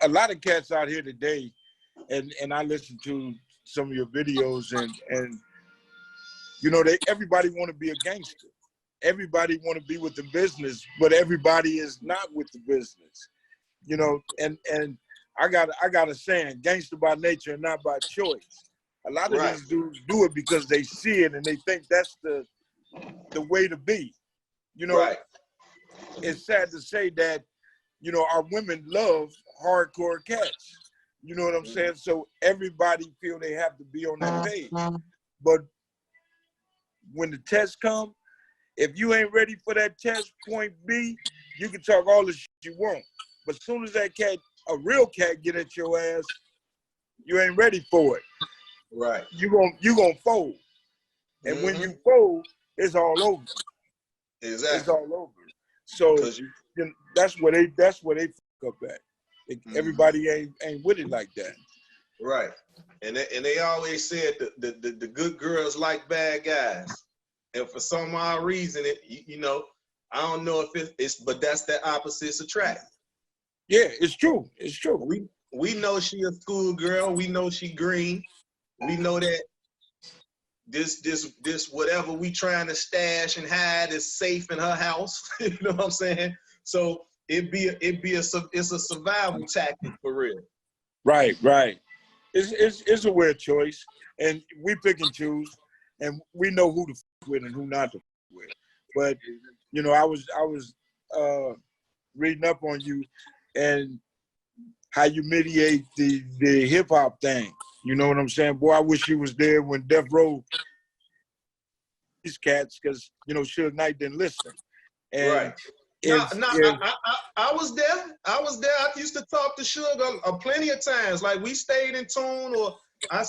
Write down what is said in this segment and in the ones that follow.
a lot of cats out here today, and I listen to some of your videos, and you know, everybody want to be a gangster. Everybody want to be with the business, but everybody is not with the business. You know, and I got a saying, gangster by nature and not by choice. A lot of these dudes do it because they see it and they think that's the way to be. You know, it's sad to say that, you know, our women love hardcore cats. You know what I'm saying? So everybody feel they have to be on that page. But when the test come, if you ain't ready for that test, point B, you can talk all the shit you want. But as soon as that cat, a real cat, get at your ass, you ain't ready for it. Right. You gonna fold. And when you fold, it's all over. Exactly. It's all over. So you know, that's where they fuck up at. Everybody ain't with it like that. Right. And they always said the good girls like bad guys. And for some odd reason, you know, I don't know if it's but that's the opposites attract. Yeah, it's true. It's true. We know she a schoolgirl. We know she green. We know that this whatever we trying to stash and hide is safe in her house. You know what I'm saying? So it's a survival tactic for real. Right. It's a weird choice, and we pick and choose, and we know who to fuck with and who not to fuck with. But you know, I was reading up on you and how you mediate the hip hop thing. You know what I'm saying? Boy, I wish you was there when Death Row these cats, because you know Suge Knight didn't listen. And I was there. I used to talk to Suge plenty of times. Like we stayed in tune, or I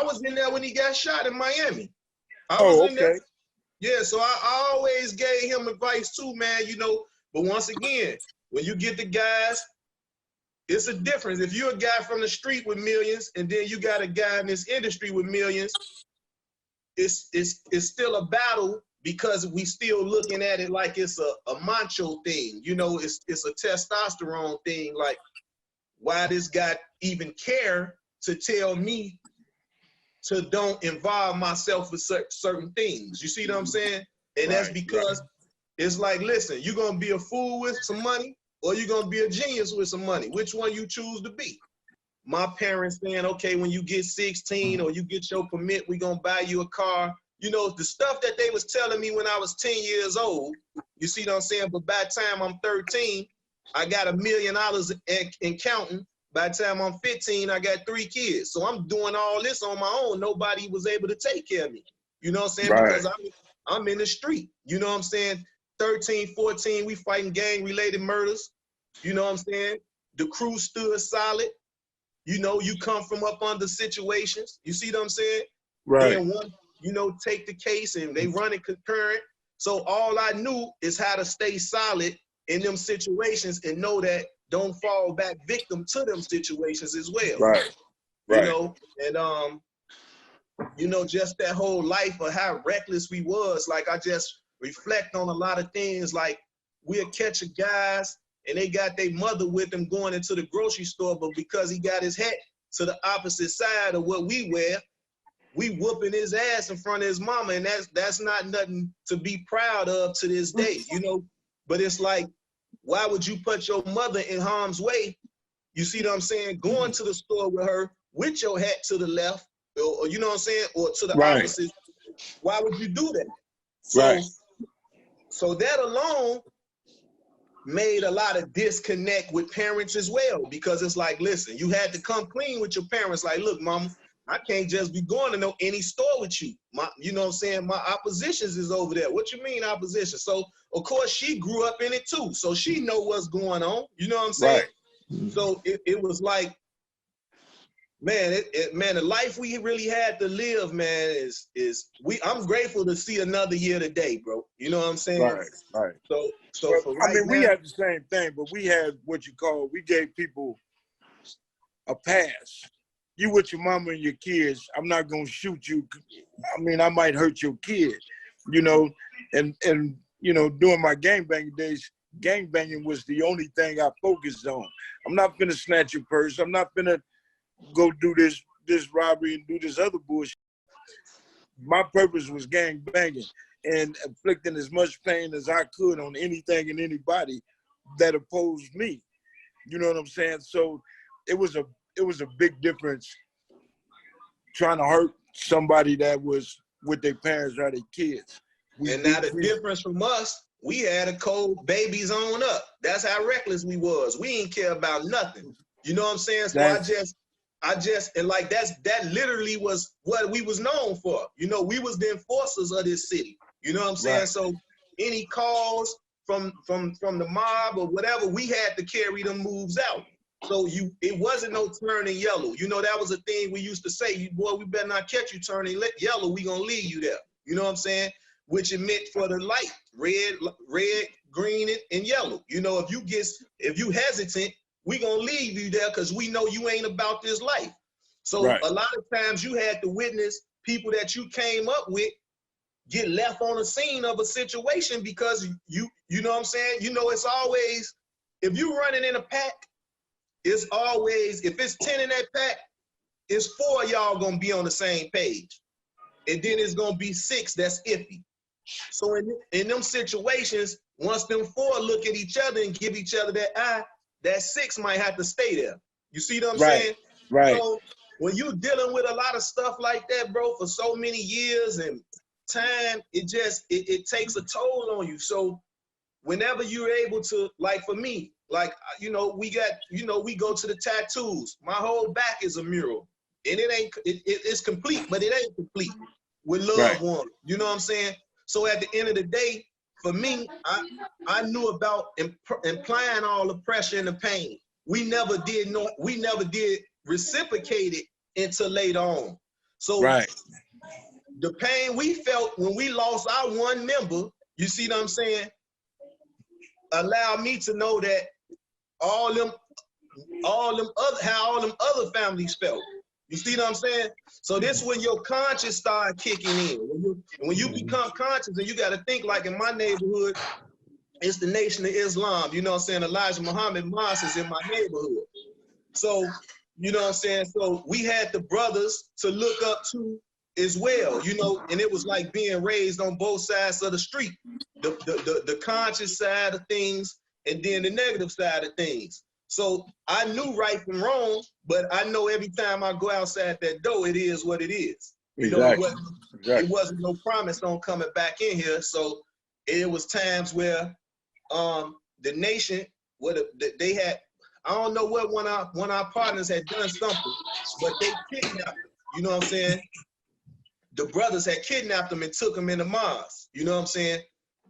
was in there when he got shot in Miami. I was in there. Yeah, so I always gave him advice too, man. You know, but once again, when you get the guys, it's a difference. If you're a guy from the street with millions, and then you got a guy in this industry with millions, it's still a battle because we still looking at it like it's a macho thing. You know, it's a testosterone thing. Like, why this guy even care to tell me to don't involve myself with certain things? You see what I'm saying? And that's because it's like, listen, you're going to be a fool with some money, or you're going to be a genius with some money. Which one you choose to be? My parents saying, okay, when you get 16 or you get your permit, we're going to buy you a car. You know, the stuff that they was telling me when I was 10 years old, you see what I'm saying? But by the time I'm 13, I got $1 million in counting. By the time I'm 15, I got 3 kids. So I'm doing all this on my own. Nobody was able to take care of me. You know what I'm saying? Because I'm in the street. You know what I'm saying? 13, 14, we fighting gang-related murders. You know what I'm saying? The crew stood solid. You know, you come from up under situations. You see what I'm saying? Right. Then one, you know, take the case and they run it concurrent. So all I knew is how to stay solid in them situations and know that don't fall back victim to them situations as well. Right. You know, and you know, just that whole life of how reckless we was. Like, I just reflect on a lot of things. Like, we'll catch a guys and they got their mother with them going into the grocery store, but because he got his hat to the opposite side of what we wear, we whooping his ass in front of his mama, and that's not nothing to be proud of to this day, you know? But it's like, why would you put your mother in harm's way? You see what I'm saying? Going to the store with her with your hat to the left, or you know what I'm saying? Or to the opposite. Why would you do that? So that alone made a lot of disconnect with parents as well, because it's like, listen, you had to come clean with your parents. Like, look, mama, I can't just be going to any store with you. You know what I'm saying? My oppositions is over there. What you mean opposition? So, of course, she grew up in it too. So she know what's going on. You know what I'm saying? So it was like, man, man, the life we really had to live, man, I'm grateful to see another year today, bro. You know what I'm saying? Right. So for right now, we had the same thing, but we had we gave people a pass. You with your mama and your kids, I'm not gonna shoot you. I mean, I might hurt your kid, you know, and you know, during my gangbanging days, gangbanging was the only thing I focused on. I'm not finna snatch your purse. I'm not finna go do this robbery and do this other bullshit. My purpose was gang banging and inflicting as much pain as I could on anything and anybody that opposed me. You know what I'm saying? So it was a big difference trying to hurt somebody that was with their parents or their kids. And now the difference from us, we had a code babies on up. That's how reckless we was. We didn't care about nothing. You know what I'm saying? So I just and like that literally was what we was known for. You know, we was the enforcers of this city. You know what I'm saying? Right. So any calls from the mob or whatever, we had to carry them moves out. So it wasn't no turning yellow. You know, that was a thing we used to say, boy, we better not catch you turning yellow, we gonna leave you there. You know what I'm saying? Which it meant for the light, red, green, and yellow. You know, if you hesitant, we gonna leave you there because we know you ain't about this life. So right. A lot of times you had to witness people that you came up with get left on the scene of a situation because you know what I'm saying? You know, it's always, if you running in a pack, it's always, if it's 10 in that pack, it's 4 of y'all gonna be on the same page. And then it's gonna be 6 that's iffy. So in them situations, once them 4 look at each other and give each other that eye, that 6 might have to stay there. You see what I'm saying? Right. So when you dealing with a lot of stuff like that, bro, for so many years and time, it takes a toll on you. So whenever you're able to, like for me, like, you know, we go to the tattoos. My whole back is a mural. And it's complete, but it ain't complete with loved ones. You know what I'm saying? So at the end of the day, for me, I knew about implying all the pressure and the pain. We never did reciprocate it until later on. So the pain we felt when we lost our one member, you see what I'm saying, allowed me to know that all them other families felt. You see what I'm saying? So this is when your conscience start kicking in. When you become conscious, and you got to think, like in my neighborhood, it's the Nation of Islam. You know what I'm saying? Elijah Muhammad Mosque is in my neighborhood. So, you know what I'm saying? So we had the brothers to look up to as well, you know, and it was like being raised on both sides of the street, the conscious side of things and then the negative side of things. So I knew right from wrong, but I know every time I go outside that door, it is what it is. You know, it wasn't no promise on coming back in here. So it was times where the nation, they had, I don't know what one of our partners had done something, but they kidnapped, you know what I'm saying? The brothers had kidnapped them and took them in the mosque, you know what I'm saying?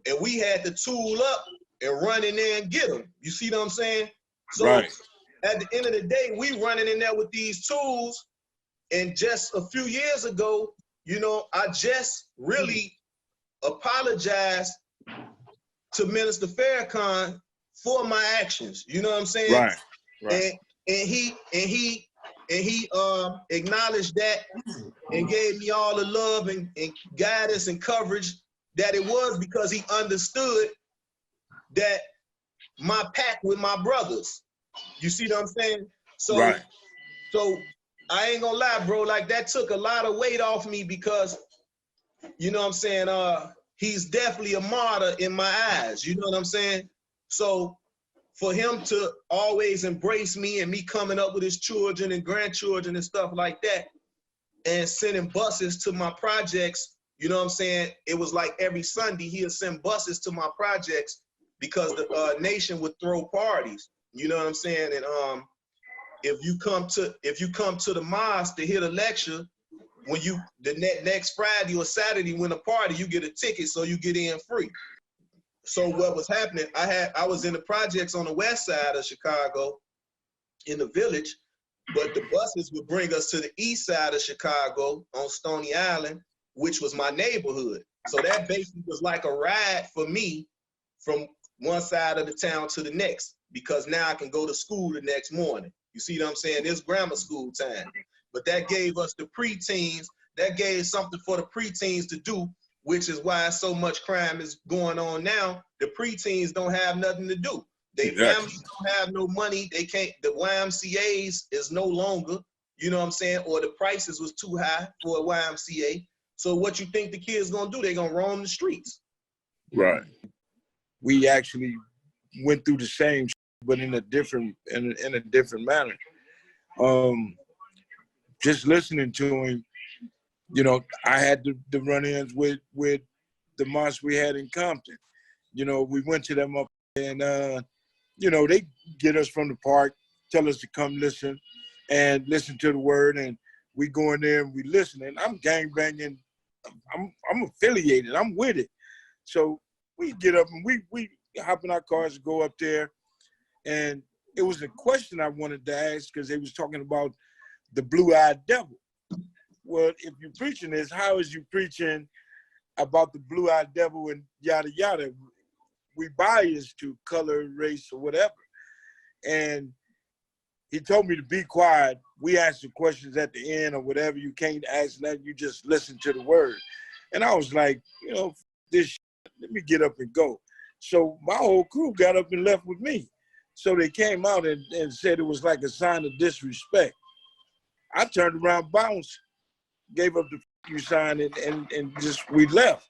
And we had to tool up and run in there and get them. You see what I'm saying? So at the end of the day, we running in there with these tools. And just a few years ago, you know, I just really apologized to Minister Farrakhan for my actions. You know what I'm saying? Right. And he acknowledged that and gave me all the love and guidance and coverage that it was because he understood that my pact with my brothers. You see what I'm saying? So, so I ain't gonna lie, bro, like that took a lot of weight off me because, you know what I'm saying, he's definitely a martyr in my eyes, you know what I'm saying? So for him to always embrace me and me coming up with his children and grandchildren and stuff like that and sending buses to my projects, you know what I'm saying? It was like every Sunday he'd send buses to my projects because the nation would throw parties, you know what I'm saying? And if you come to the mosque to hear the lecture, when next Friday or Saturday when a party, you get a ticket so you get in free. So what was happening, I was in the projects on the west side of Chicago in the village, but the buses would bring us to the east side of Chicago on Stony Island, which was my neighborhood. So that basically was like a ride for me from one side of the town to the next, because now I can go to school the next morning. You see what I'm saying? It's grammar school time. But that gave us the preteens, that gave something for the preteens to do which is why so much crime is going on now. The preteens don't have nothing to do. They families don't have no money. They can't, the YMCAs is no longer, you know what I'm saying, or the prices was too high for a YMCA. So what you think the kids gonna do? They're gonna roam the streets. Right. We actually went through the same, but in a different manner. Just listening to him, you know, I had the run-ins with the months we had in Compton. You know, we went to them up and you know, they get us from the park, tell us to come listen and listen to the word, and we go in there and we listen. And I'm gangbanging, I'm affiliated, I'm with it. So we get up and we hop in our cars and go up there. And it was a question I wanted to ask because they was talking about the blue-eyed devil. Well, if you're preaching this, how is you preaching about the blue-eyed devil and yada, yada? We biased to color, race, or whatever. And he told me to be quiet. We ask the questions at the end or whatever. You can't ask that. You just listen to the word. And I was like, you know, this shit, let me get up and go. So my whole crew got up and left with me. So they came out and said it was like a sign of disrespect. I turned around, bounced, gave up the you sign and just we left.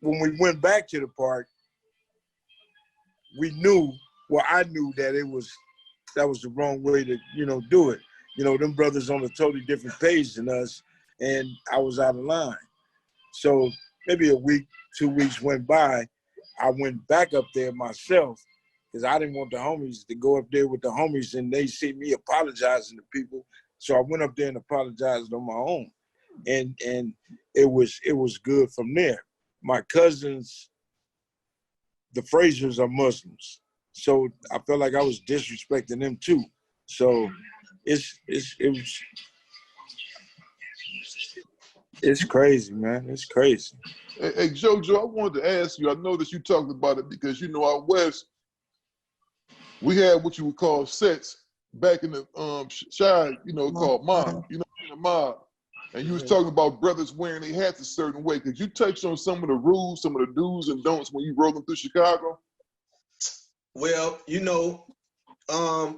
When we went back to the park, we knew, well, I knew that that was the wrong way to, you know, do it. You know, them brothers on a totally different page than us, and I was out of line. So maybe a week, 2 weeks went by. I went back up there myself because I didn't want the homies to go up there with the homies and they see me apologizing to people. So I went up there and apologized on my own. And it was good from there. My cousins, the Frasers are Muslims. So I felt like I was disrespecting them too. So it's crazy, man. It's crazy. Hey, JoJo, I wanted to ask you, I know that you talked about it because, you know, out west, we had what you would call sets back in the shy, you know, called mob, you know, the mob. And you was talking about brothers wearing their hats a certain way. Could you touch on some of the rules, some of the do's and don'ts when you rolling through Chicago? Well, you know, well,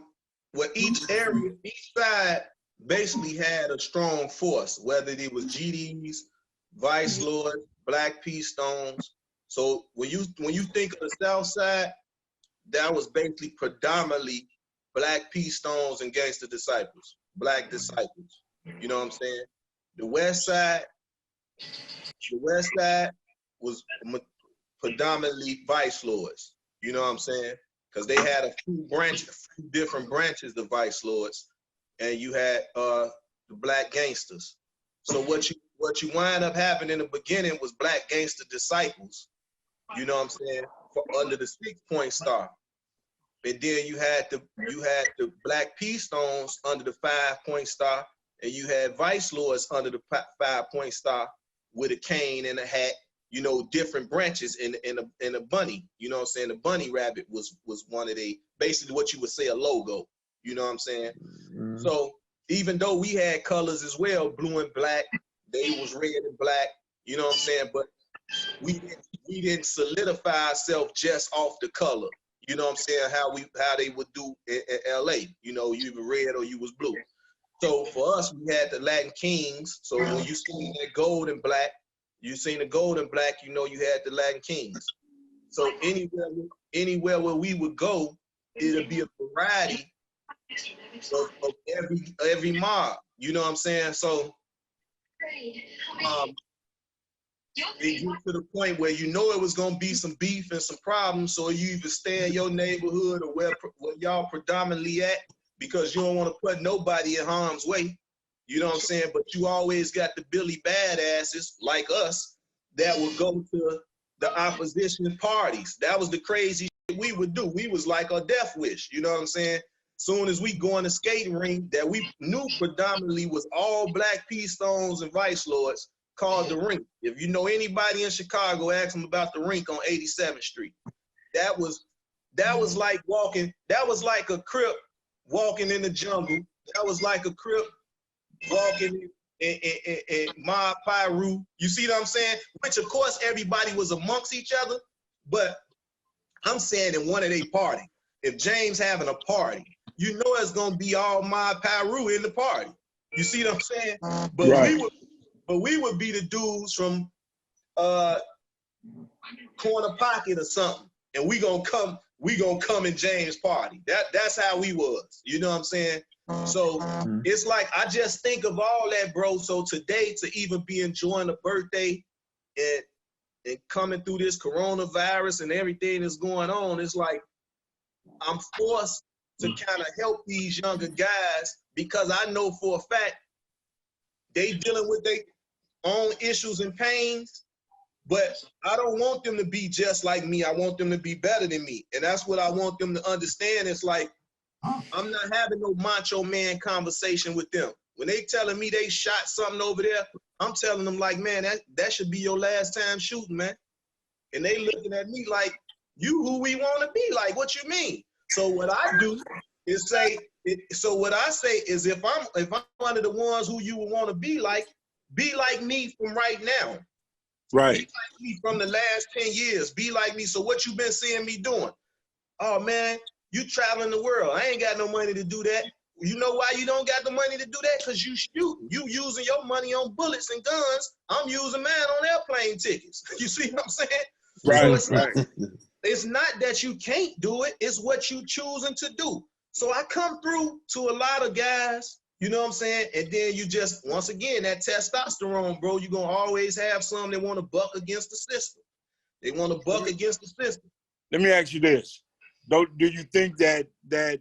each area, each side basically had a strong force, whether it was GDs, Vice Lords, Black P Stones. So when you think of the South Side, that was basically predominantly Black P Stones and Gangster Disciples, Black disciples. You know what I'm saying? The West Side was predominantly Vice Lords. You know what I'm saying? Because they had a few different branches of Vice Lords, and you had the Black Gangsters. So what you wind up having in the beginning was Black Gangster Disciples. You know what I'm saying? Under the 6-point star. And then you had the Black P Stones under the 5-point star, and you had Vice Lords under the 5-point star with a cane and a hat. You know, different branches in a bunny. You know what I'm saying? The bunny rabbit was one of the, basically what you would say a logo. You know what I'm saying? Mm-hmm. So even though we had colors as well, blue and black, they was red and black. You know what I'm saying? But we didn't solidify ourselves just off the color. You know what I'm saying? How they would do in LA. You know, you were red or you was blue. So for us, we had the Latin Kings. So when you see that gold and black, you seen the gold and black, you know you had the Latin Kings. So anywhere where we would go, it'll be a variety of every mob. You know what I'm saying? So it gets to the point where you know it was gonna be some beef and some problems. So you either stay in your neighborhood or where y'all predominantly at, because you don't want to put nobody in harm's way. You know what I'm saying? But you always got the Billy badasses like us that would go to the opposition parties. That was the crazy shit we would do. We was like a death wish. You know what I'm saying? Soon as we go in the skating ring that we knew predominantly was all Black P Stones and Vice Lords, called the Rink. If you know anybody in Chicago, ask them about the Rink on 87th Street. That was like walking. That was like a Crip walking in the jungle. That was like a Crip walking and Ma Pyru. You see what I'm saying? Which of course everybody was amongst each other, but I'm saying in one of their party. If James having a party, you know it's gonna be all Ma Pyru in the party. You see what I'm saying? But Right. we would be the dudes from Corner Pocket or something, and we gonna come in James' party. That's how we was. You know what I'm saying? So it's like I just think of all that, bro. So today to even be enjoying a birthday and coming through this coronavirus and everything that's going on, it's like I'm forced to kind of help these younger guys because I know for a fact they dealing with their own issues and pains, but I don't want them to be just like me. I want them to be better than me. And that's what I want them to understand. It's like, I'm not having no macho man conversation with them. When they telling me they shot something over there, I'm telling them like, man, that should be your last time shooting, man. And they looking at me like, you who we want to be, like, what you mean? So what I do is say, if I'm one of the ones who you would want to be like me from right now. Right. Be like me from the last 10 years. Be like me. So what you been seeing me doing? Oh man, you traveling the world. I ain't got no money to do that. You know why you don't got the money to do that? Because you shooting. You using your money on bullets and guns. I'm using mine on airplane tickets. You see what I'm saying? Right, So it's not that you can't do it. It's what you choosing to do. So I come through to a lot of guys, you know what I'm saying? And then you just, once again, that testosterone, bro, you're going to always have some that want to buck against the system. They want to buck against the system. Let me ask you this. Do you think that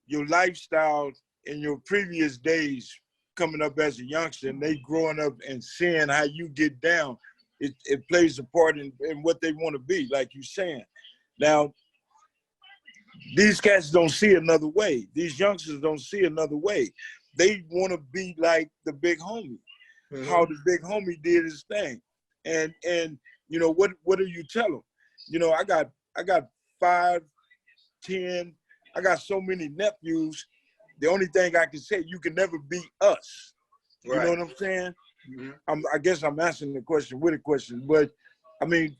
your lifestyle in your previous days coming up as a youngster and they growing up and seeing how you get down, it plays a part in what they want to be, like you're saying. Now, these cats don't see another way. These youngsters don't see another way. They want to be like the big homie, how the big homie did his thing. And you know, what do you tell them? You know, I got 5, 10, I got so many nephews. The only thing I can say, you can never be us. You know what I'm saying? I guess I'm answering the question with a question, but I mean,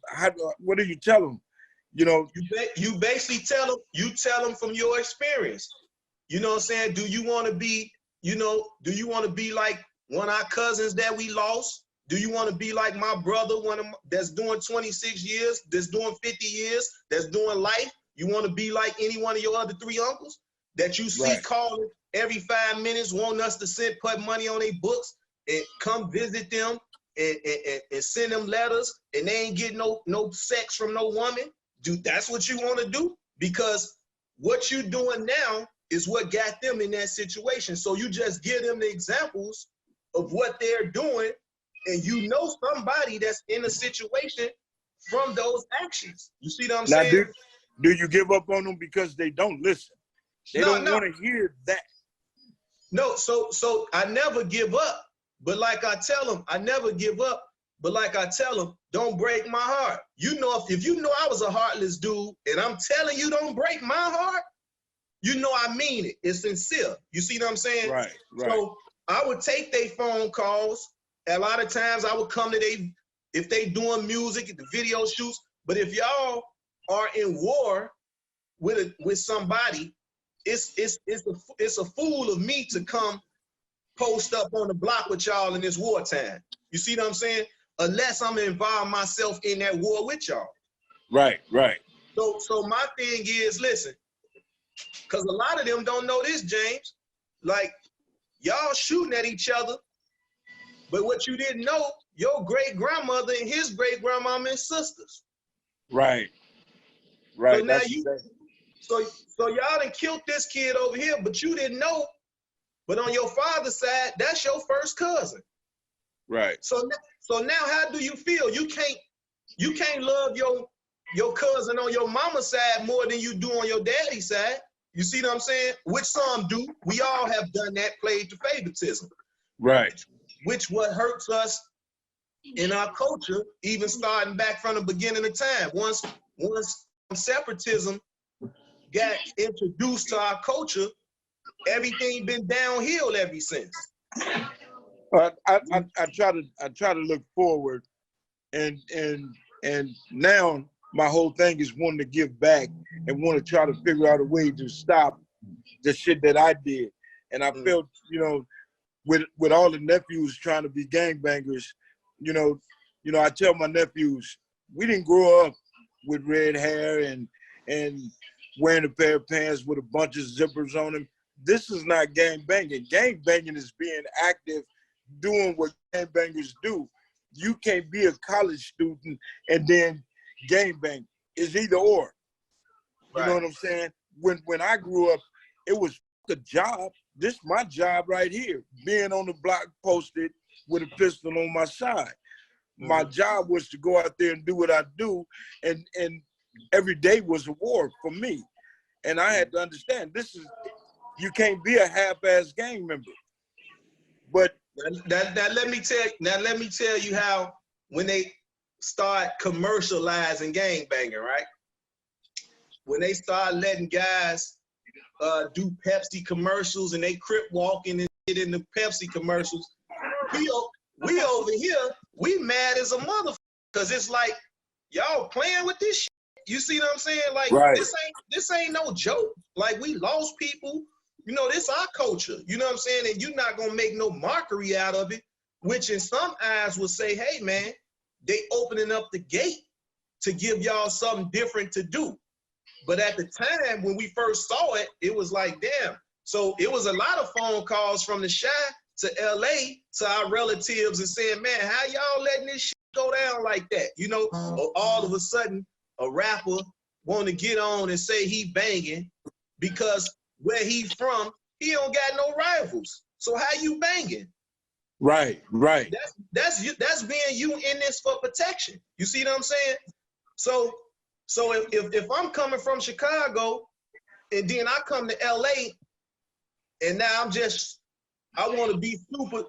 what do you tell them? You know, you basically tell them from your experience. You know what I'm saying? Do you want to be, do you want to be like one of our cousins that we lost? Do you want to be like my brother, that's doing 26 years, that's doing 50 years, that's doing life? You want to be like any one of your other 3 uncles that you see calling every 5 minutes, wanting us to put money on their books and come visit them and send them letters, and they ain't getting no sex from no woman? Dude, that's what you want to do? Because what you're doing now is what got them in that situation. So you just give them the examples of what they're doing, and you know somebody that's in a situation from those actions. You see what I'm saying? Do you give up on them because they don't listen? They don't want to hear that. No, so I never give up. But like I tell them, I never give up. But like I tell them, don't break my heart. You know, if you know I was a heartless dude, and I'm telling you don't break my heart, you know I mean it. It's sincere. You see what I'm saying? Right. So I would take their phone calls. A lot of times I would come to if they doing music, the video shoots. But if y'all are in war with somebody, it's a fool of me to come post up on the block with y'all in this wartime. You see what I'm saying? Unless I'm involved myself in that war with y'all. Right. So my thing is, listen, because a lot of them don't know this, James. Like, y'all shooting at each other, but what you didn't know, your great-grandmother and his great-grandmama and sisters. Right. So now so y'all done killed this kid over here, but you didn't know. But on your father's side, that's your first cousin. Right. So now how do you feel? You can't love your cousin on your mama's side more than you do on your daddy's side. You see what I'm saying? Which some do. We all have done that, played to favoritism. Right. Which what hurts us in our culture, even starting back from the beginning of time. Once separatism got introduced to our culture, everything been downhill ever since. I try to look forward, and now my whole thing is wanting to give back and want to try to figure out a way to stop the shit that I did. And I felt, with all the nephews trying to be gangbangers, I tell my nephews, we didn't grow up with red hair and wearing a pair of pants with a bunch of zippers on them. This is not gangbanging. Gangbanging is being active, doing what gangbangers do. You can't be a college student and then gangbang. It's either or. You know what I'm saying? When I grew up, it was a job. This is my job right here, being on the block posted with a pistol on my side. My job was to go out there and do what I do, and every day was a war for me. And I had to understand, you can't be a half-ass gang member. But now let me tell you how, when they start commercializing gangbanging, right? When they start letting guys do Pepsi commercials and they crip walking and get in the Pepsi commercials, we over here, we mad as a motherfucker, because it's like, y'all playing with this shit. You see what I'm saying? Like, right. This ain't no joke. Like, we lost people. This our culture. You know what I'm saying? And you're not gonna make no mockery out of it, which in some eyes will say, hey man, they opening up the gate to give y'all something different to do. But at the time when we first saw it, it was like, damn. So it was a lot of phone calls from the Chi to LA to our relatives and saying, man, how y'all letting this shit go down like that? Or all of a sudden a rapper want to get on and say he banging because where he from, he don't got no rivals. So how you banging? Right. That's being you in this for protection. You see what I'm saying? So if I'm coming from Chicago and then I come to LA and now I want to be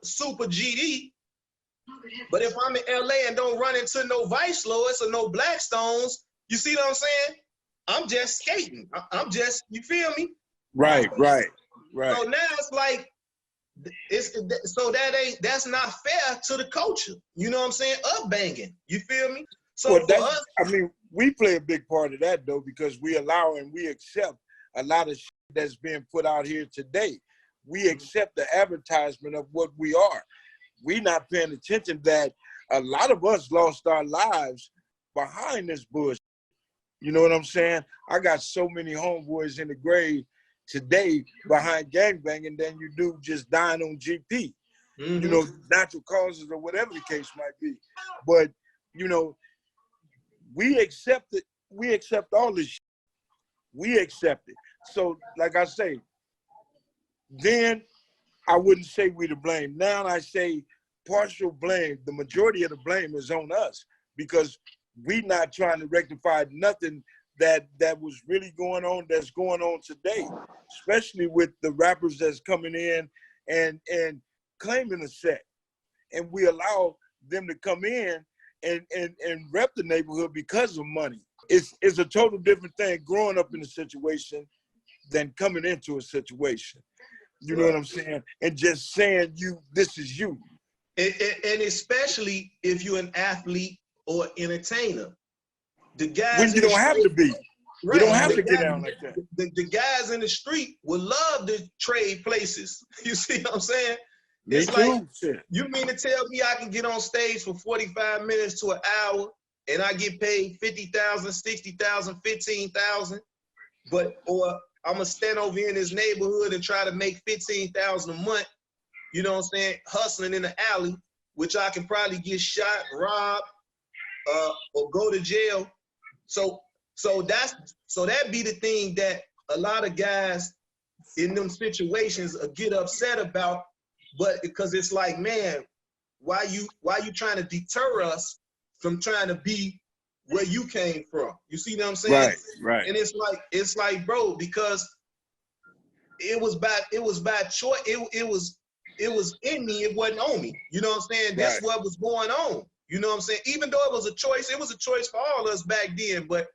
super GD, but if I'm in LA and don't run into no Vice Lords or no Blackstones, you see what I'm saying? I'm just skating. I'm just, you feel me? Right. So now it's like, that's not fair to the culture. You know what I'm saying? Up banging. You feel me? So for us, we play a big part of that though, because we allow and we accept a lot of shit that's being put out here today. We accept the advertisement of what we are. We not paying attention that a lot of us lost our lives behind this bullshit. You know what I'm saying? I got so many homeboys in the grave today behind gangbanging than you do just dying on GP. Natural causes or whatever the case might be. But, we accept it. We accept all this shit. We accept it. So, like I say, then I wouldn't say we to blame. Now I say partial blame. The majority of the blame is on us because we not trying to rectify nothing that was really going on, that's going on today, especially with the rappers that's coming in and claiming a set. And we allow them to come in and rep the neighborhood because of money. It's a total different thing growing up in a situation than coming into a situation. You know what I'm saying? And just saying this is you. And especially if you're an athlete or entertainer. The guys when you don't have to be. Right. You don't have to get down like that. The guys in the street would love to trade places. You see what I'm saying? Me it's too. like, you mean to tell me I can get on stage for 45 minutes to an hour and I get paid 50,000, 60,000, 15,000, or I'm gonna stand over here in this neighborhood and try to make 15,000 a month, you know what I'm saying, hustling in the alley, which I can probably get shot, robbed, or go to jail. So that be the thing that a lot of guys in them situations get upset about, but because it's like, man, why you trying to deter us from trying to be where you came from? You see what I'm saying? Right. And it's like, bro, because it was by choice. It was in me. It wasn't on me. You know what I'm saying? That's what was going on. You know what I'm saying? Even though it was a choice for all of us back then. But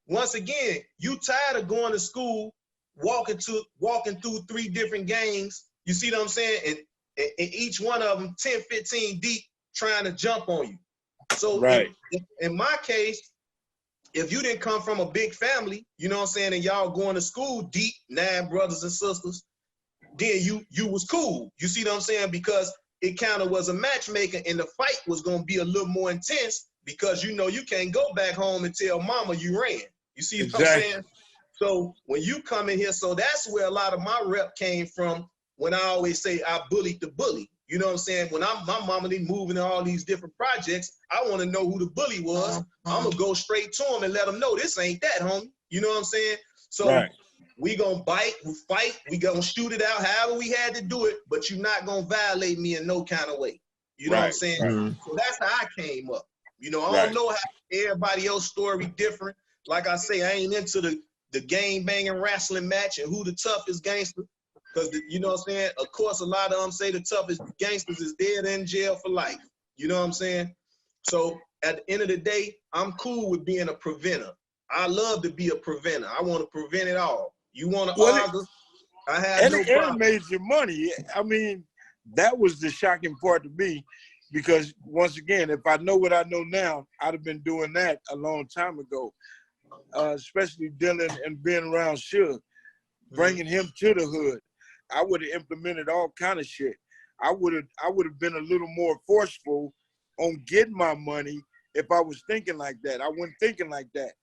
once again, you tired of going to school, walking through 3 different gangs. You see what I'm saying? and each one of them 10, 15 deep trying to jump on you. So Right. in my case, if you didn't come from a big family, you know what I'm saying, and y'all going to school deep, 9 brothers and sisters, then you was cool. You see what I'm saying? Because it kind of was a matchmaker, and the fight was going to be a little more intense because you know you can't go back home and tell mama you ran. You see what I'm saying? So when you come in here, so that's where a lot of my rep came from. When I always say I bullied the bully, you know what I'm saying? When my mama they moving to all these different projects, I want to know who the bully was. I'm gonna go straight to him and let him know this ain't that, homie. You know what I'm saying? So we gonna bite, we fight, we gonna shoot it out however we had to do it, but you're not gonna violate me in no kind of way. You know what I'm saying? So that's how I came up. You know, I don't know how everybody else's story different. Like I say, I ain't into the game banging wrestling match and who the toughest gangster. Because, you know what I'm saying? Of course, a lot of them say the toughest gangsters is dead in jail for life. You know what I'm saying? So at the end of the day, I'm cool with being a preventer. I love to be a preventer. I want to prevent it all. You want to argue? I have no problem. And it made you money. I mean, that was the shocking part to me because, once again, if I know what I know now, I'd have been doing that a long time ago, especially dealing and being around Suge, bringing him to the hood. I would have implemented all kind of shit. I would have been a little more forceful on getting my money if I was thinking like that. I wasn't thinking like that.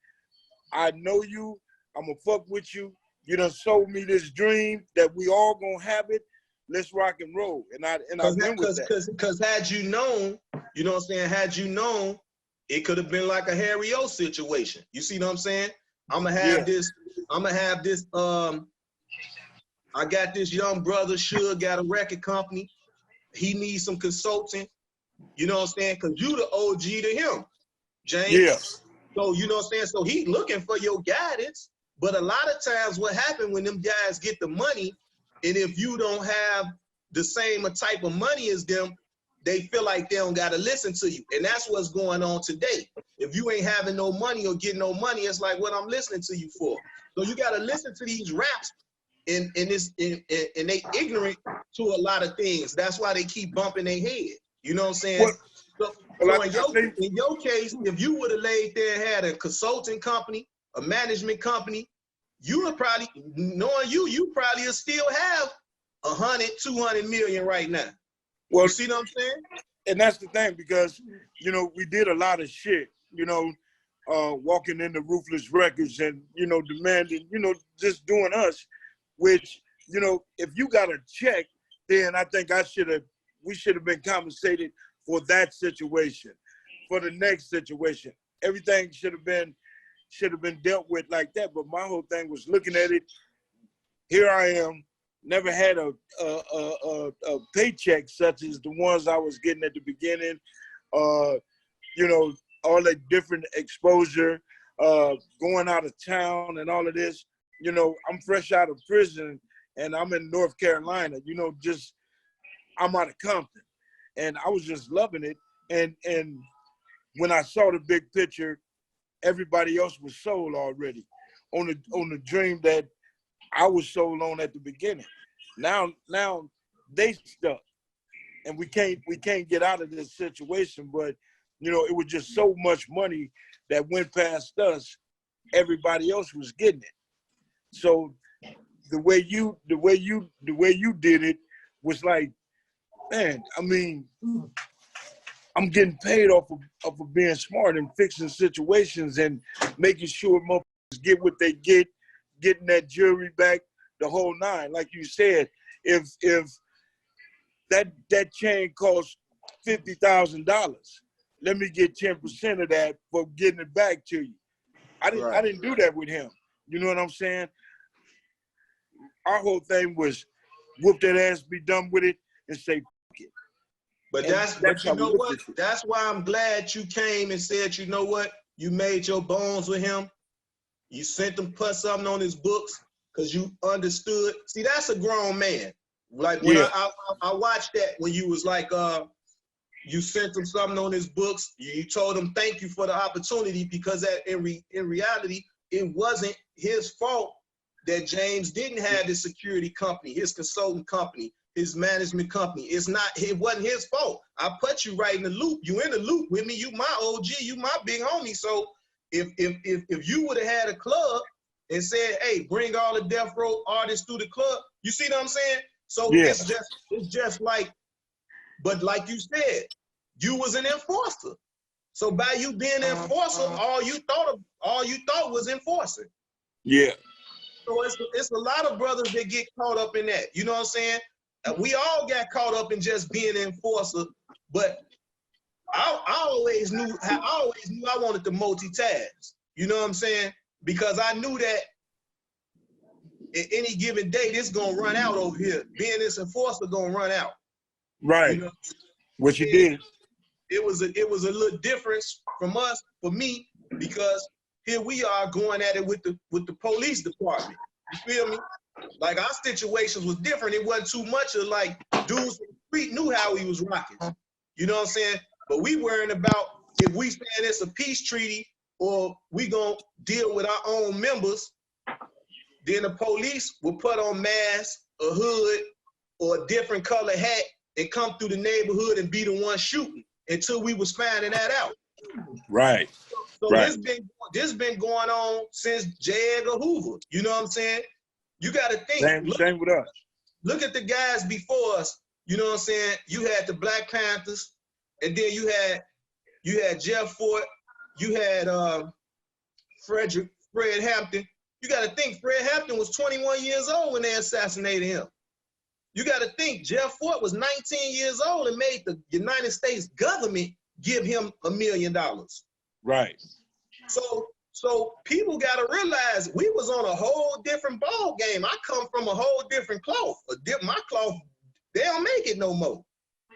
I know you. I'm gonna fuck with you. You done sold me this dream that we all gonna have it. Let's rock and roll. And I went with that. Because had you known, you know what I'm saying? Had you known, it could have been like a Harry O situation. You see what I'm saying? I'm gonna have this. I got this young brother, Suge, got a record company. He needs some consulting. You know what I'm saying? Because you the OG to him, James. Yeah. So, you know what I'm saying? So he looking for your guidance. But a lot of times what happens when them guys get the money, and if you don't have the same type of money as them, they feel like they don't got to listen to you. And that's what's going on today. If you ain't having no money or getting no money, it's like what I'm listening to you for. So you got to listen to these raps. And they ignorant to a lot of things. That's why they keep bumping their head. You know what I'm saying? So in your case, if you would have laid there and had a consulting company, a management company, you would probably, knowing you probably still have 100, 200 million right now. Well, you see what I'm saying? And that's the thing, because, you know, we did a lot of shit, you know, walking into Ruthless Records and, you know, demanding, you know, just doing us. Which, you know, if you got a check, then I think we should have been compensated for that situation, for the next situation. Everything should have been dealt with like that. But my whole thing was looking at it. Here I am, never had a paycheck such as the ones I was getting at the beginning. You know, all that different exposure, going out of town and all of this. You know, I'm fresh out of prison and I'm in North Carolina, you know, just, I'm out of Compton. And I was just loving it. And when I saw the big picture, everybody else was sold already on the dream that I was sold on at the beginning. Now they stuck. And we can't get out of this situation. But, you know, it was just so much money that went past us, everybody else was getting it. So the way you did it was like, man, I mean, I'm getting paid off of being smart and fixing situations and making sure motherfuckers get what they get, getting that jewelry back, the whole nine. Like you said, if that chain costs $50,000, let me get 10% of that for getting it back to you. I didn't do that with him. You know what I'm saying? Our whole thing was whoop that ass, be done with it, and say fuck it. But but you know what? That's why I'm glad you came and said, you know what? You made your bones with him. You sent him put something on his books because you understood. See, that's a grown man. Like when I watched that when you was like, you sent him something on his books. You told him thank you for the opportunity because that in reality, it wasn't his fault that James didn't have his security company, his consulting company. his management company. It wasn't his fault. I put you right in the loop. You in the loop with me. You my OG. You my big homie. So if you would have had a club and said, hey, bring all the Death Row artists through the club, you see what I'm saying? So it's just like, but like you said, you was an enforcer. So by you being an enforcer, all you thought was enforcing. Yeah. So it's a lot of brothers that get caught up in that. You know what I'm saying? We all got caught up in just being an enforcer, but I always knew I wanted to multitask. You know what I'm saying? Because I knew that at any given day, this gonna run out over here. Being this enforcer gonna run out. Right. You know? What you did. It was a little difference for me, because here we are going at it with the police department. You feel me? Like our situations was different. It wasn't too much of like dudes in the street knew how he was rocking. You know what I'm saying? But we worrying about if we saying it's a peace treaty or we gonna deal with our own members, then the police will put on masks, a hood, or a different color hat and come through the neighborhood and be the one shooting until we was finding that out. Right. So right. this been going on since J. Edgar Hoover. You know what I'm saying? You got to think. Same with us. Look at the guys before us. You know what I'm saying? You had the Black Panthers, and then you had Jeff Fort. You had Fred Hampton. You got to think Fred Hampton was 21 years old when they assassinated him. You got to think Jeff Fort was 19 years old and made the United States government give him $1 million. Right. So people got to realize we was on a whole different ball game. I come from a whole different cloth. My cloth, they don't make it no more.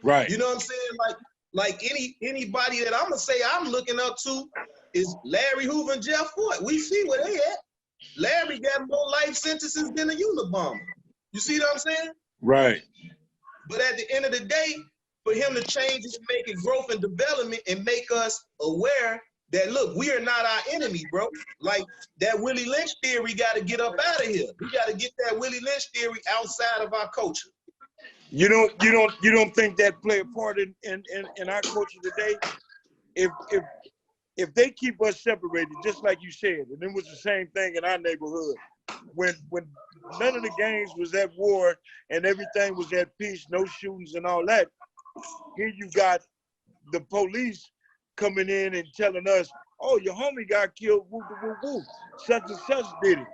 Right. You know what I'm saying? Like anybody that I'm gonna say I'm looking up to is Larry Hoover and Jeff Fort. We see where they at. Larry got more life sentences than a Unabomber. You see what I'm saying? Right. But at the end of the day, for him to change and make it growth and development and make us aware that, look, we are not our enemy, bro. Like that Willie Lynch theory got to get up out of here. We got to get that Willie Lynch theory outside of our culture. You don't think that play a part in our culture today? If they keep us separated, just like you said, and it was the same thing in our neighborhood, when none of the gangs was at war and everything was at peace, no shootings and all that, here you got the police coming in and telling us, oh, your homie got killed, woo, woo, woo, such and such did it.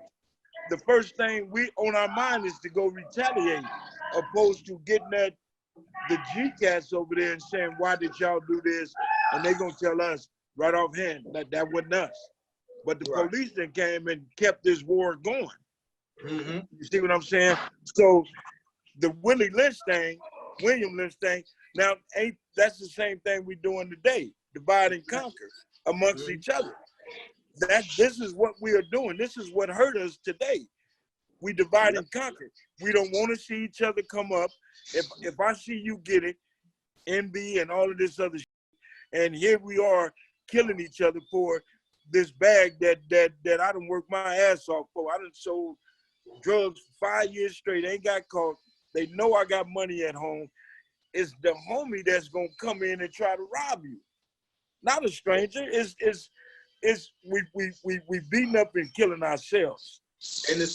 The first thing we on our mind is to go retaliate, opposed to getting at the G-cats over there and saying, why did y'all do this? And they gonna tell us right offhand that wasn't us. But the police then came and kept this war going. Mm-hmm. You see what I'm saying? So the William Lynch thing, now that's the same thing we doing today, divide and conquer amongst each other. This is what we are doing. This is what hurt us today. We divide and conquer. We don't want to see each other come up. If I see you get it, envy and all of this other shit, and here we are killing each other for this bag that I done worked my ass off for. I done sold drugs for 5 years straight. Ain't got caught. They know I got money at home. It's the homie that's gonna come in and try to rob you, not a stranger. We beating up and killing ourselves. And to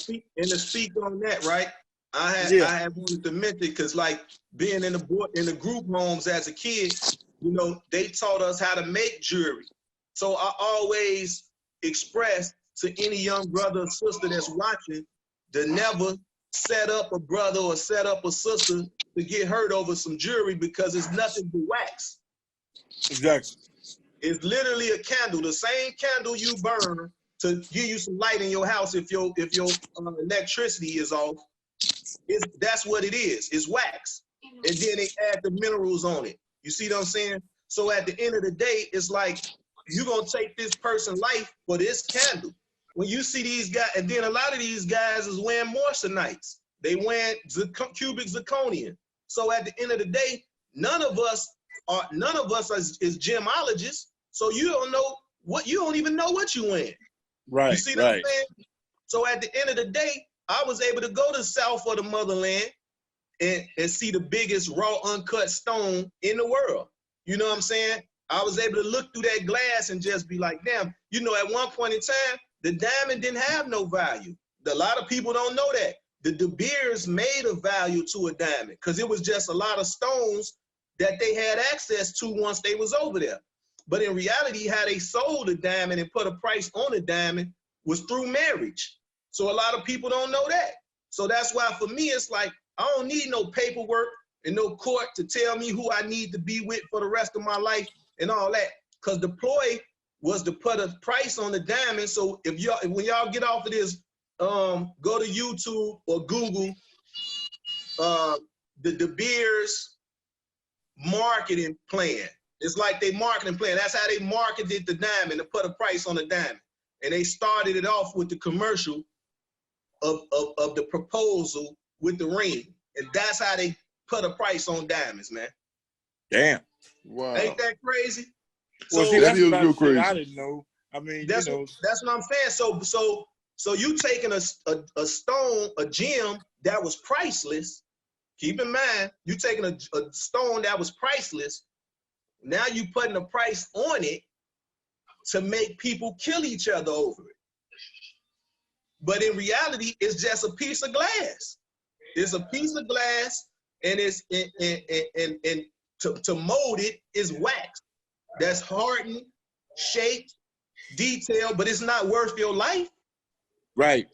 speak on that, right? I had wanted to mention, because like being in the group homes as a kid, you know, they taught us how to make jewelry. So I always express to any young brother or sister that's watching to never set up a brother or set up a sister to get hurt over some jewelry, because it's nothing but wax. Exactly. It's literally a candle, the same candle you burn to give you some light in your house if your electricity is off. That's what it is. It's wax. And then they add the minerals on it. You see what I'm saying? So at the end of the day, it's like you're going to take this person's life for this candle. When you see these guys, and then a lot of these guys is wearing moisturites. They wearing cubic zirconium. So at the end of the day, none of us is gemologists. So you don't even know what you wearing. Right. You see what I'm saying? So at the end of the day, I was able to go to South of the motherland and see the biggest raw uncut stone in the world. You know what I'm saying? I was able to look through that glass and just be like, damn, you know, at one point in time, the diamond didn't have no value. A lot of people don't know that. The De Beers made a value to a diamond because it was just a lot of stones that they had access to once they was over there. But in reality, how they sold a diamond and put a price on a diamond was through marriage. So a lot of people don't know that. So that's why for me, it's like, I don't need no paperwork and no court to tell me who I need to be with for the rest of my life and all that. Because the ploy was to put a price on the diamond. So if y'all, when y'all get off of this, go to YouTube or Google the De Beers marketing plan. It's like they marketing plan. That's how they marketed the diamond, to put a price on the diamond. And they started it off with the commercial of the proposal with the ring. And that's how they put a price on diamonds, man. Damn. Wow. Ain't that crazy? Well, So see, that's is what real I crazy. I didn't know. I mean, that's, you know. that's what I'm saying. So you taking a stone, a gem that was priceless. Keep in mind, you taking a stone that was priceless. Now you putting a price on it to make people kill each other over it. But in reality, it's just a piece of glass. It's a piece of glass, and it's and to mold it is wax. That's hardened, shaped, detailed, but it's not worth your life. Right.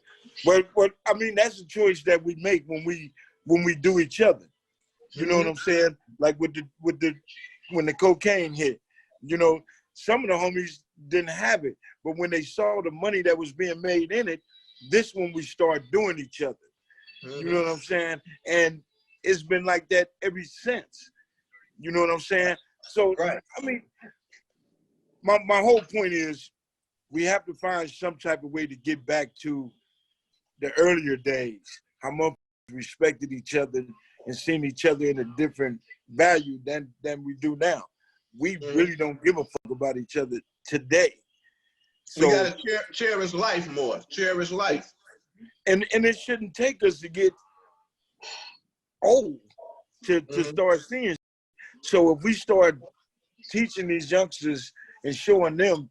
But I mean, that's a choice that we make when we do each other. You know what I'm saying? Like with the when the cocaine hit, you know, some of the homies didn't have it, but when they saw the money that was being made in it, this when we start doing each other. You know what I'm saying? And it's been like that ever since. You know what I'm saying? So Right. I mean, my whole point is we have to find some type of way to get back to the earlier days, how much we respected each other and seen each other in a different value than we do now. We really don't give a fuck about each other today. So, we gotta cherish life more. Cherish life. And it shouldn't take us to get old to start seeing. So if we start teaching these youngsters and showing them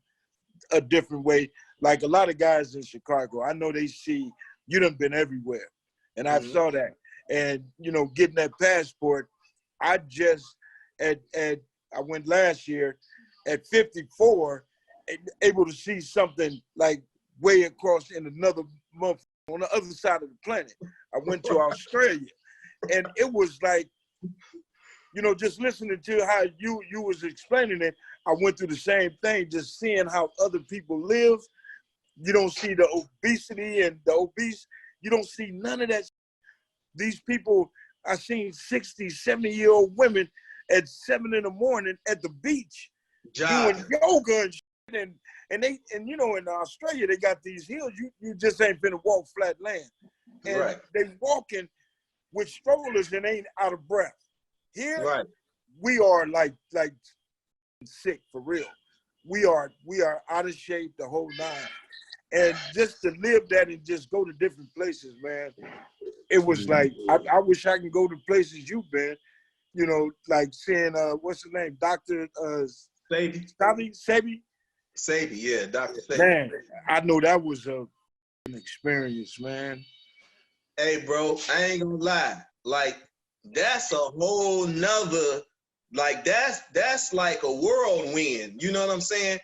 a different way, like a lot of guys in Chicago, I know they see you done been everywhere, and I saw that. And you know, getting that passport, I just I went last year at 54, able to see something like way across in another month on the other side of the planet. I went to Australia, and it was like, you know, just listening to how you was explaining it, I went through the same thing, just seeing how other people live. You don't see the obesity and the obese. You don't see none of that. These people, I seen 60, 70-year-old women at 7 in the morning at the beach doing yoga and shit. And you know, in Australia, they got these hills. You just ain't finna walk flat land. And they walking with strollers and ain't out of breath. Here, we are like sick for real. We are out of shape, the whole nine. And just to live that and just go to different places, man, it was like, I wish I can go to places you've been, you know, like seeing, what's his name, Dr. Sebi? Sebi, yeah, Dr. Sebi. Man, I know that was an experience, man. Hey, bro, I ain't gonna lie. Like, that's a whole nother, like, that's like a whirlwind. You know what I'm saying?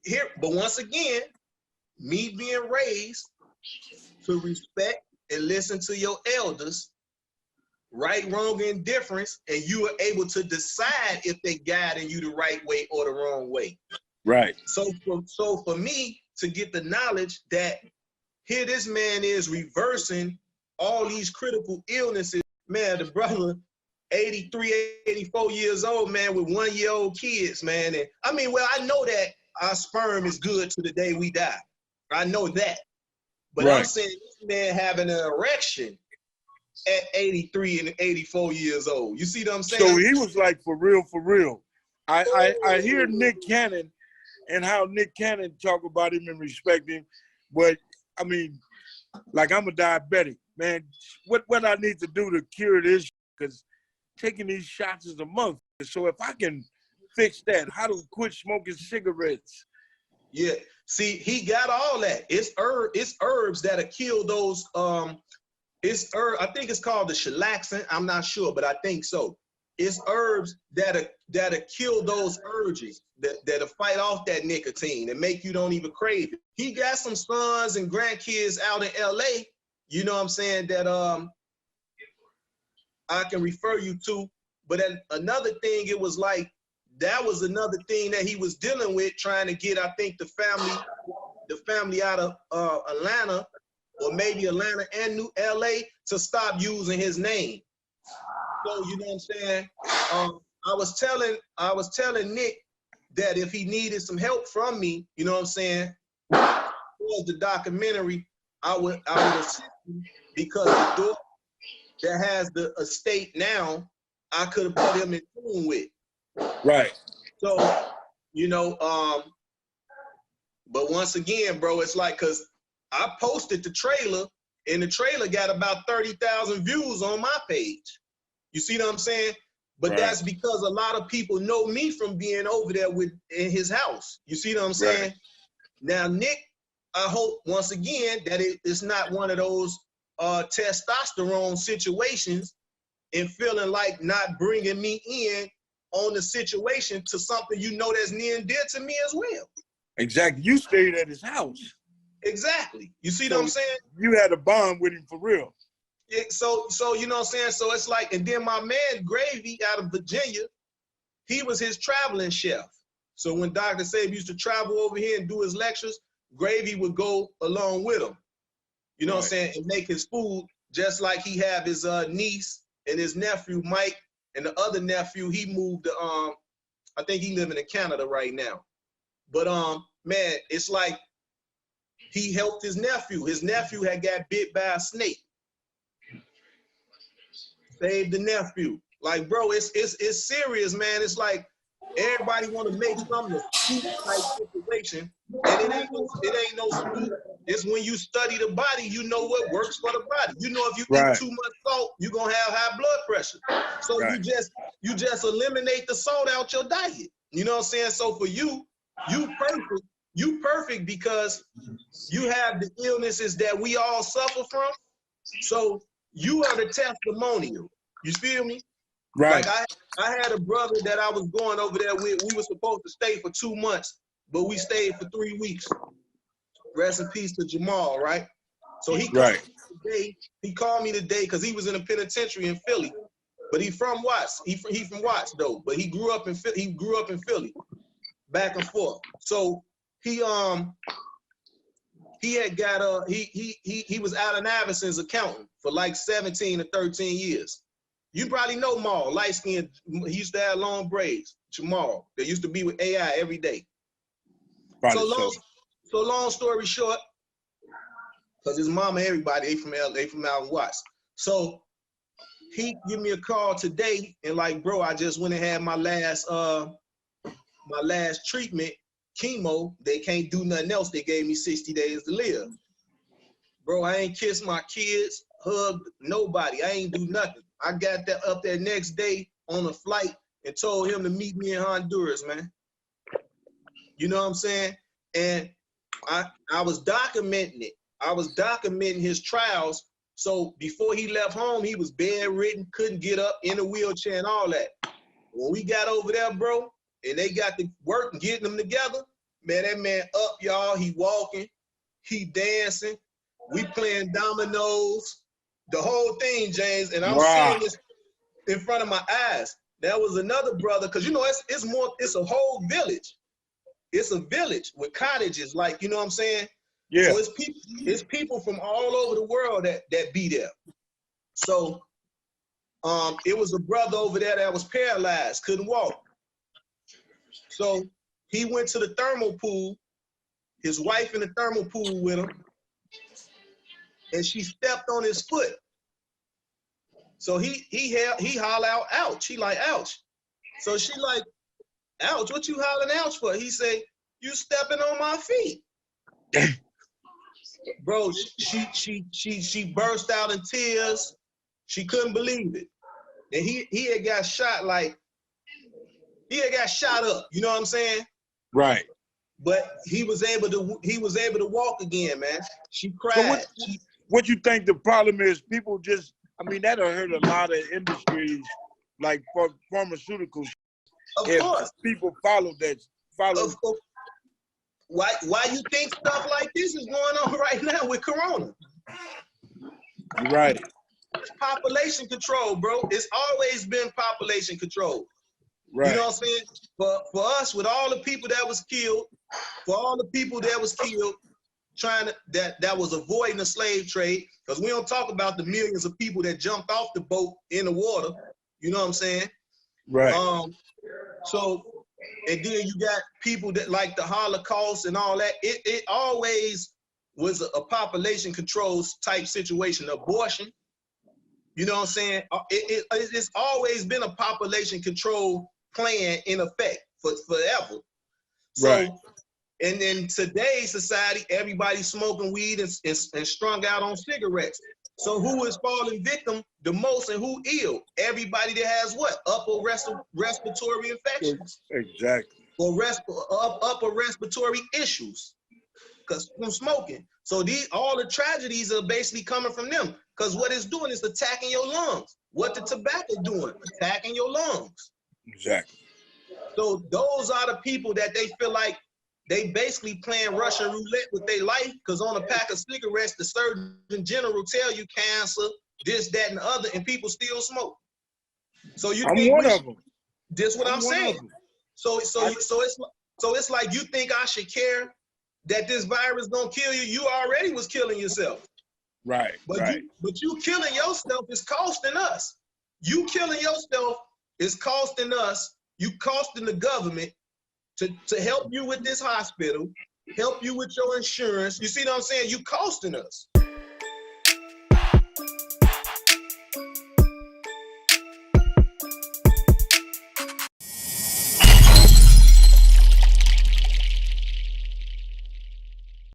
Here, but once again, me being raised to respect and listen to your elders, right, wrong, indifference, and you are able to decide if they guiding you the right way or the wrong way. Right. So for me to get the knowledge that here this man is reversing all these critical illnesses, man, the brother, 83, 84 years old, man, with 1-year-old kids, man. And I mean, well, I know that our sperm is good to the day we die. I know that. But I'm saying this man having an erection at 83 and 84 years old. You see what I'm saying? So he was like, for real, for real. I hear Nick Cannon and how Nick Cannon talk about him and respect him. But, I mean, like, I'm a diabetic. man, what I need to do to cure this, because taking these shots is a month. So if I can fix that, how to quit smoking cigarettes. Yeah, see, he got all that. It's herbs that'll kill those. I think it's called the chilaxin. I'm not sure, but I think so. It's herbs that'll kill those urges, that'll fight off that nicotine and make you don't even crave it. He got some sons and grandkids out in LA, you know what I'm saying, that I can refer you to. But then another thing, it was like, that was another thing that he was dealing with, trying to get, I think, the family out of Atlanta, or maybe Atlanta and New LA, to stop using his name. So you know what I'm saying? I was telling Nick that if he needed some help from me, you know what I'm saying, towards the documentary, I would assist him, because the daughter that has the estate now, I could have put him in tune with. Right. So, you know, but once again, bro, it's like, cause I posted the trailer, and the trailer got about 30,000 views on my page. You see what I'm saying? But that's because a lot of people know me from being over there in his house. You see what I'm saying? Right. Now, Nick, I hope once again that it's not one of those testosterone situations and feeling like not bringing me in on the situation to something you know that's near and dear to me as well. Exactly. You stayed at his house. Exactly. You see what I'm saying? You had a bond with him for real. Yeah, so you know what I'm saying? So it's like, and then my man Gravy out of Virginia, he was his traveling chef. So when Dr. Sebi used to travel over here and do his lectures, Gravy would go along with him. You know what I'm saying? And make his food, just like he have his niece and his nephew Mike, and the other nephew, he moved to I think he living in Canada right now. But man, it's like he helped his nephew. His nephew had got bit by a snake. Saved the nephew. Like, bro, it's serious, man. It's like everybody want to make something a scoop type situation, and it ain't no scoop. It's when you study the body, you know what works for the body. You know if you eat too much salt, you're gonna have high blood pressure. So you just eliminate the salt out your diet. You know what I'm saying? So for you perfect because you have the illnesses that we all suffer from. So you are the testimonial. You feel me? Right. Like I had a brother that I was going over there with. We were supposed to stay for 2 months, but we stayed for 3 weeks. Rest in peace to Jamal, right? So he called me today. He called me today because he was in a penitentiary in Philly, but he from Watts. He from Watts though, but he grew up in Philly, back and forth. So he had got he was Allen Iverson's accountant for like 17 or 13 years. You probably know Maul, light skinned. He used to have long braids. Jamal, they used to be with AI every day. So long story short, because his mama, everybody, they from out in Watts. So he give me a call today and like, bro, I just went and had my last treatment, chemo. They can't do nothing else. They gave me 60 days to live. Bro, I ain't kissed my kids, hugged nobody. I ain't do nothing. I got that up there next day on a flight and told him to meet me in Honduras, man. You know what I'm saying? And I was documenting it. I was documenting his trials. So before he left home, he was bedridden, couldn't get up, in a wheelchair and all that. When we got over there, bro, and they got to work and getting them together, man, that man up, y'all. He walking, he dancing. We playing dominoes, the whole thing, James. And I'm seeing this in front of my eyes. There was another brother, because you know it's a whole village. It's a village with cottages, like, you know what I'm saying? Yeah. So it's people from all over the world that be there. So it was a brother over there that was paralyzed, couldn't walk. So he went to the thermal pool, his wife in the thermal pool with him, and she stepped on his foot. So he holler out, ouch. He like, ouch. So she like, ouch, what you hollering ouch for? He say, you stepping on my feet. bro, she burst out in tears. She couldn't believe it. And he had got shot he had got shot up, you know what I'm saying? Right. But he was able to walk again, man. She So cried. what you think the problem is? People just, I mean, that'll hurt a lot of industries, like for pharmaceuticals. Of If course. people follow. Of course. Why you think stuff like this is going on right now with Corona? Right. It's population control, bro. It's always been population control. Right. You know what I'm saying? For us, with all the people that was killed, that was avoiding the slave trade, because we don't talk about the millions of people that jumped off the boat in the water. You know what I'm saying? Right. So, and then you got people that like the Holocaust and all that. It always was a population control type situation. Abortion, you know what I'm saying? It's always been a population control plan in effect for forever. So, right. And in today's society, everybody's smoking weed and strung out on cigarettes. So who is falling victim the most and who ill? Everybody that has what? Upper respiratory infections. Exactly. Or upper respiratory issues because from smoking. So all the tragedies are basically coming from them, because what it's doing is attacking your lungs. What the tobacco doing? Attacking your lungs. Exactly. So those are the people that they feel like they basically playing Russian roulette with their life, because on a pack of cigarettes, the Surgeon General tell you cancer, this, that, and the other, and people still smoke. So you I'm one of them. This what I'm saying. So it's like you think I should care that this virus gonna kill you? You already was killing yourself. Right. But you killing yourself is costing us. You killing yourself is costing us. You costing the government to help you with this hospital, help you with your insurance. You see what I'm saying? You costing us.